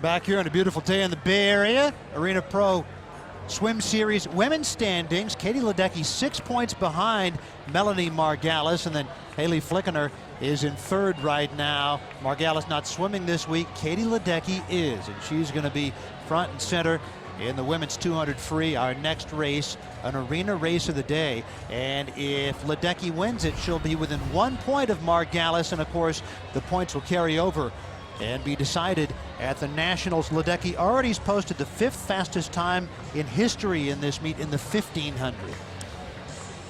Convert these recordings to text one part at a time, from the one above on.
Back here on a beautiful day in the Bay Area, Arena Pro Swim Series women's standings. Katie Ledecky 6 points behind Melanie Margalis, and then Haley Flickener is in third right now. Margalis not swimming this week. Katie Ledecky is, and she's going to be front and center in the women's 200 free, our next race, an arena race of the day. And if Ledecky wins it, she'll be within 1 point of Margalis, and of course the points will carry over and be decided at the Nationals. Ledecky already has posted the 5th fastest time in history in this meet in the 1500.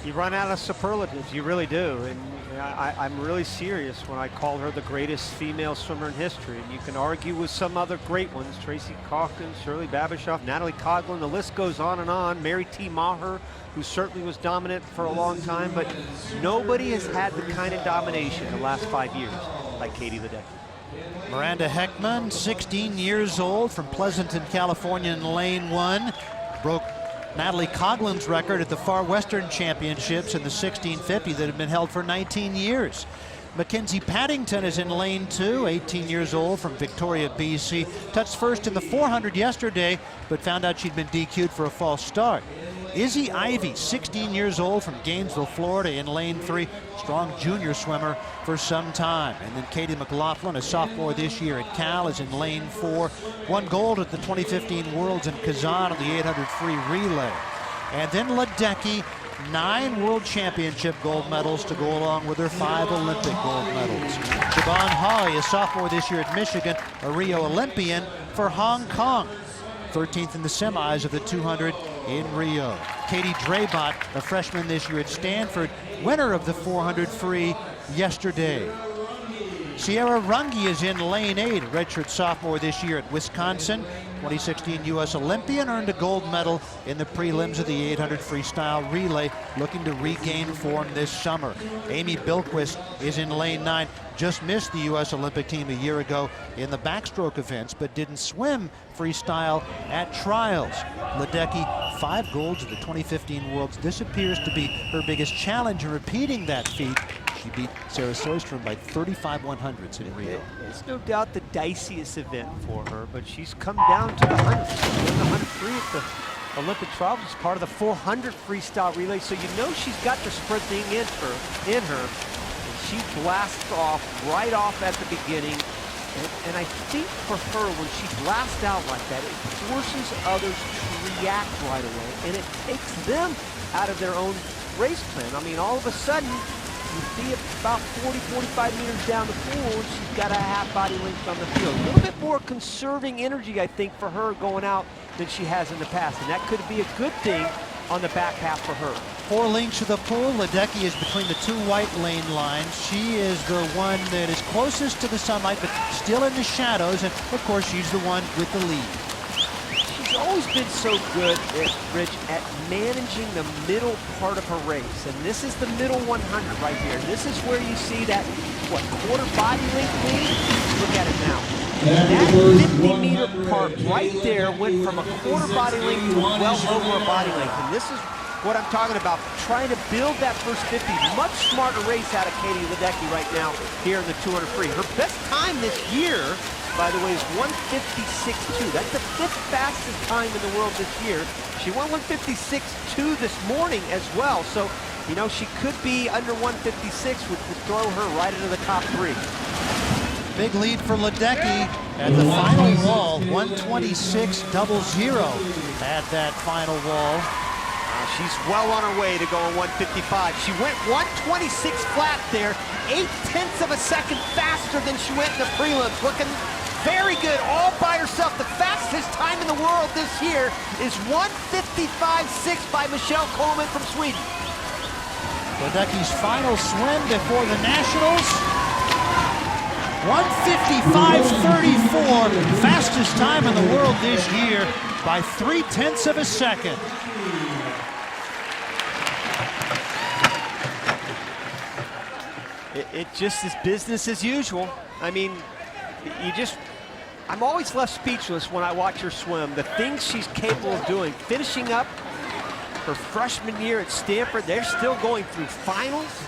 You run out of superlatives, you really do. And I'm really serious when I call her the greatest female swimmer in history. And you can argue with some other great ones, Tracy Calkins, Shirley Babashoff, Natalie Coughlin, the list goes on and on. Mary T. Maher, who certainly was dominant for a long time, but nobody has had the kind of domination the last 5 years like Katie Ledecky. Miranda Heckman, 16 years old, from Pleasanton, California, in lane 1, broke Natalie Coughlin's record at the Far Western Championships in the 1650 that had been held for 19 years. Mackenzie Paddington is in lane 2, 18 years old, from Victoria, BC. Touched first in the 400 yesterday, but found out she'd been DQ'd for a false start. Izzy Ivy, 16 years old, from Gainesville, Florida, in lane 3. Strong junior swimmer for some time. And then Katie McLaughlin, a sophomore this year at Cal, is in lane 4. Won gold at the 2015 Worlds in Kazan on the 800 free relay. And then Ledecky, 9 World Championship gold medals to go along with her 5 Olympic gold medals. Siobhan Hawley, a sophomore this year at Michigan, a Rio Olympian for Hong Kong. 13th in the semis of the 200 in Rio. Katie Drabot, a freshman this year at Stanford, winner of the 400 free yesterday. Sierra Runge is in lane 8, a redshirt sophomore this year at Wisconsin. 2016 U.S. Olympian, earned a gold medal in the prelims of the 800 freestyle relay, looking to regain form this summer. Amy Bilquist is in lane 9. Just missed the U.S. Olympic team a year ago in the backstroke events, but didn't swim freestyle at trials. Ledecky, 5 golds at the 2015 Worlds. This appears to be her biggest challenge in repeating that feat. She beat Sarah Sojstrom by 35 100ths in Rio. It's no doubt the diciest event for her, but she's come down to the 100. She's won the 100 free at the Olympic trials as part of the 400 freestyle relay, so you know she's got the sprinting in her. And she blasts off right off at the beginning. And I think for her, when she blasts out like that, it forces others to react right away, and it takes them out of their own race plan. I mean, all of a sudden, you see it about 40, 45 meters down the pool, and she's got a half body length on the field. A little bit more conserving energy, I think, for her going out than she has in the past, and that could be a good thing on the back half for her. 4 lengths of the pool. Ledecky is between the 2 white lane lines. She is the one that is closest to the sunlight, but still in the shadows, and of course she's the one with the lead. She's always been so good, Rich, at managing the middle part of her race. And this is the middle 100 right here. This is where you see that, what, quarter body length lead? Look at it now. That 50-meter part right there went from a quarter body length to well over a body length. And this is what I'm talking about, trying to build that first 50. Much smarter race out of Katie Ledecky right now here in the 200 free. Her best time this year, by the way, is 1:56.2. That's the 5th fastest time in the world this year. She won 1:56.2 this morning as well. So, you know, she could be under 1:56, which would throw her right into the top 3. Big lead for Ledecky at the final wall, 1:26.00 at that final wall. She's well on her way to going 1:55. She went 1:26 flat there, 0.8 of a second faster than she went in the prelims. Looking very good all by herself. The fastest time in the world this year is 1:55.6 by Michelle Coleman from Sweden. Ledecky's final swim before the Nationals. 1:55.34, fastest time in the world this year by 0.3 of a second. It just is business as usual. I mean, I'm always left speechless when I watch her swim. The things she's capable of doing, finishing up her freshman year at Stanford, they're still going through finals.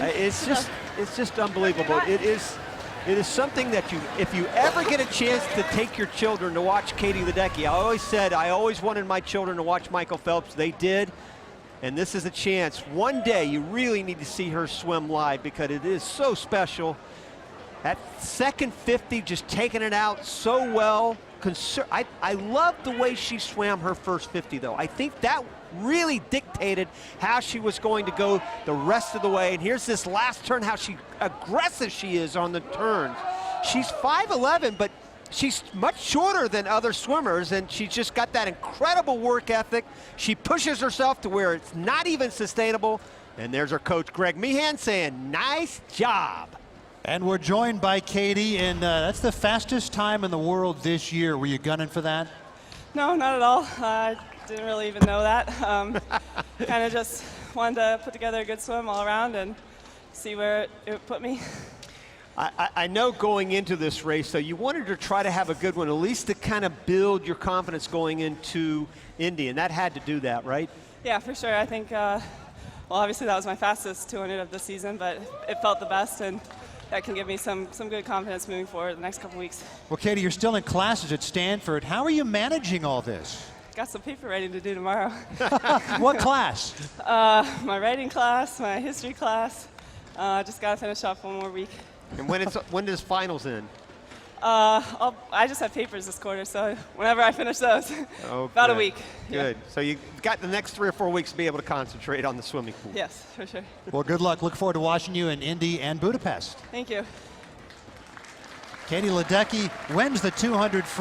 It's just unbelievable. It is It is something that if you ever get a chance to take your children to watch Katie Ledecky, I always said I always wanted my children to watch Michael Phelps. They did. And this is a chance. One day you really need to see her swim live because it is so special. That second 50, just taking it out so well. I love the way she swam her first 50, though. I think that really dictated how she was going to go the rest of the way. And here's this last turn, how aggressive she is on the turns. She's 5'11", but she's much shorter than other swimmers, and she's just got that incredible work ethic. She pushes herself to where it's not even sustainable. And there's her coach, Greg Meehan, saying, nice job. And we're joined by Katie, and that's the fastest time in the world this year. Were you gunning for that? No, not at all. I didn't really even know that. Kind of just wanted to put together a good swim all around and see where it would put me. I know going into this race, though, you wanted to try to have a good one, at least to kind of build your confidence going into Indy, and that had to do that, right? Yeah, for sure. I think, well, obviously that was my fastest 200 of the season, but it felt the best, and that can give me some good confidence moving forward the next couple weeks. Well, Katie, you're still in classes at Stanford. How are you managing all this? Got some paper writing to do tomorrow. What class? My writing class, my history class. Just got to finish off one more week. And when does finals end? I just have papers this quarter, so whenever I finish those, about a week. Good. Yeah. So you've got the next 3 or 4 weeks to be able to concentrate on the swimming pool. Yes, for sure. Well, good luck. Look forward to watching you in Indy and Budapest. Thank you. Katie Ledecky wins the 200 free.